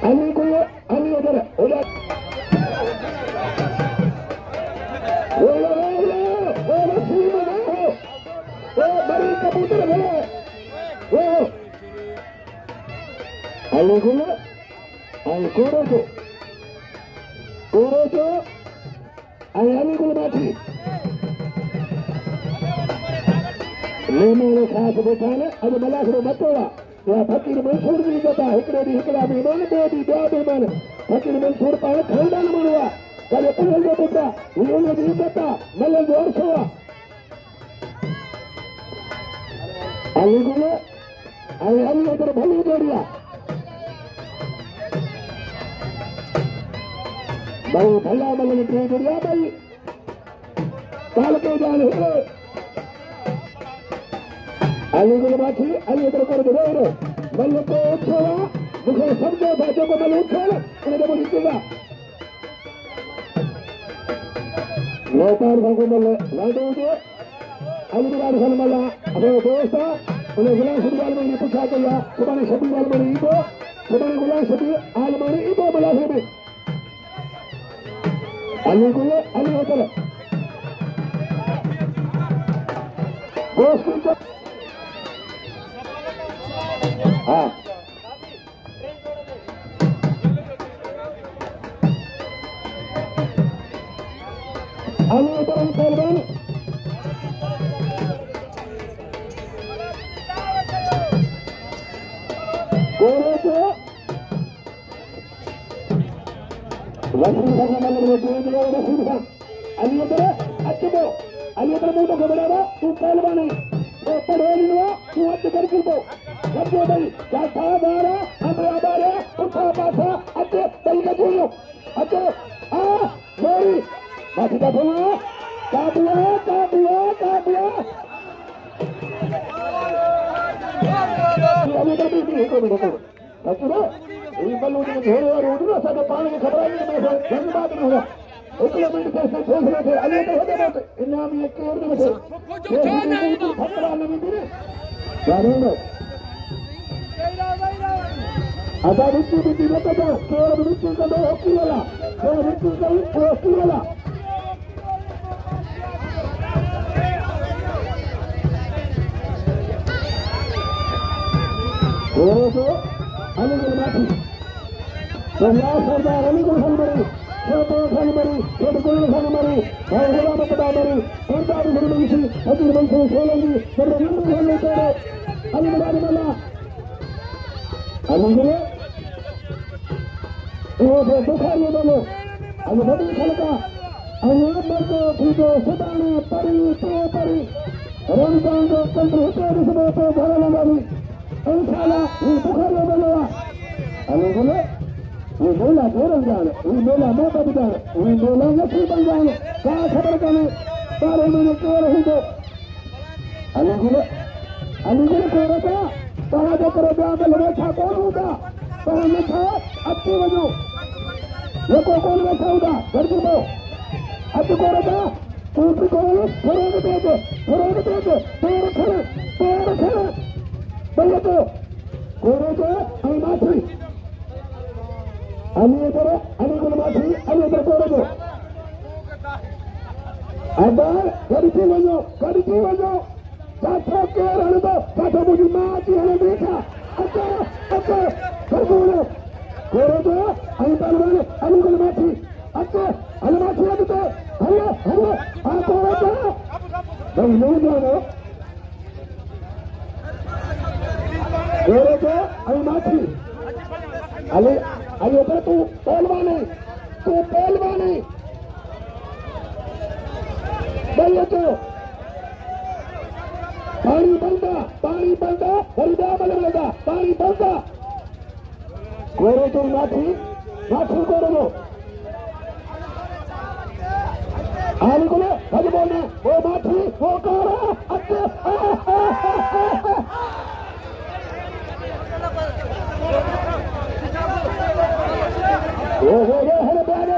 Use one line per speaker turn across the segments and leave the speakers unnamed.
Ali को Ali उधर उधर वो रस्सी में वो बड़ी कबूतर है वो Ali को Ali कोरो Ali को बैठी लेने खास बेचाने अब मलाख रो मतोड़ा या फकीर मंसूर भी देता हिकड़े दी हिकड़ा भी मन दे दी ॿिया बि मन फकीर मंसूर पाण खानदान माण्हू आहे कॾहिं पुल जो पुटु आहे हुन जी इज़त आहे मलनि जो अर्शो आहे Ali गुल ऐं Ali उधर भली जोड़ी आहे भाई भला मलनि टे जोड़ी आहे भाई काल के जान हिकिड़े Ali को बाकी Ali उधर कर दे रे मल को उठो मुझे समझो था जो को मल उठो उन्हें जब निकला नौकार को मल लाडो दे Ali को रात मल अपने दोस्त उन्हें गुलाम सुबह में पूछा किया सुबह शबी वाल में इबो सुबह गुलाम शबी आल में इबो मला में Ali को Ali उधर दोस्त को हाँ Ali udah korban Goro itu Rasul sama malam itu dia Rasul kan Ali udah acabo Ali udah mau ke berapa tu korban ini padahal ini tu ada kerja Jab भाई जाता बारा हमरा बारे उठा पासा अते तलका जोयो अते आ मोरी माथी का बोला काबिया अभी तो भी को देखो अच्छा ये बल्लू ने घेरे और उधर से पानी की खबर आई मैं जंग बात नहीं होगा एक किलोमीटर से सोच रहे थे अली तो होते बात इनाम ये के और में खतरा नहीं दिए जानो ada bici lepas tu, kalau bici kalau hoki lah, kalau bici kalau hoki lah. Kalau tu, Ali ko mati. Semua sardar Ali ko salmari, siapa salmari, siapa ko salmari, orang apa pada mari, sardar salmari, hadir bangsa solangi, sardar salmari tu, Ali berada mana? Ali ko वो बुखारी बोलो अब बड़ी खलका अने मर्दो फीदो सदाने परी तो परी रमजान जो country होते रिसबो तो भरा लंबारी इंशाल्लाह ये बुखारी बोलो अने बोले ये बोला दो रमजान ये बोला मैं बद जान ये बोला नसी बन जान क्या खबर करने सारे महीने क्यों रही दो अने बोले को रखा कहा जो करो ब्याह में बैठा कौन होगा कौन बैठा अच्छी वजह ये को कौन बैठा होगा घर को अच्छी को रखा दूसरी को फरोग देके पैर खड़े बोले तो कोरे को आई माथी Ali को माथी Ali इधर कोरे को ada dari tiwanya Satu kira itu, satu musim mati oleh mereka. Apa, berbulu. Koro tu, ayo taruh ayo kalau mati. Apa, ayo mati lagi tu. Ayo, apa aja. Bang, ini mana? Koro tu, ayo mati. Ayo tu, pelwani. Bayi tu. पानी बंदा हरिदा बलगा पानी बंदा कोरे तो माथी कोरो आली को हज बोलने वो माथी वो कोरा अच्छे वो हरे बारे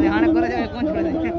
ध्यान करे कौन छोड़ दे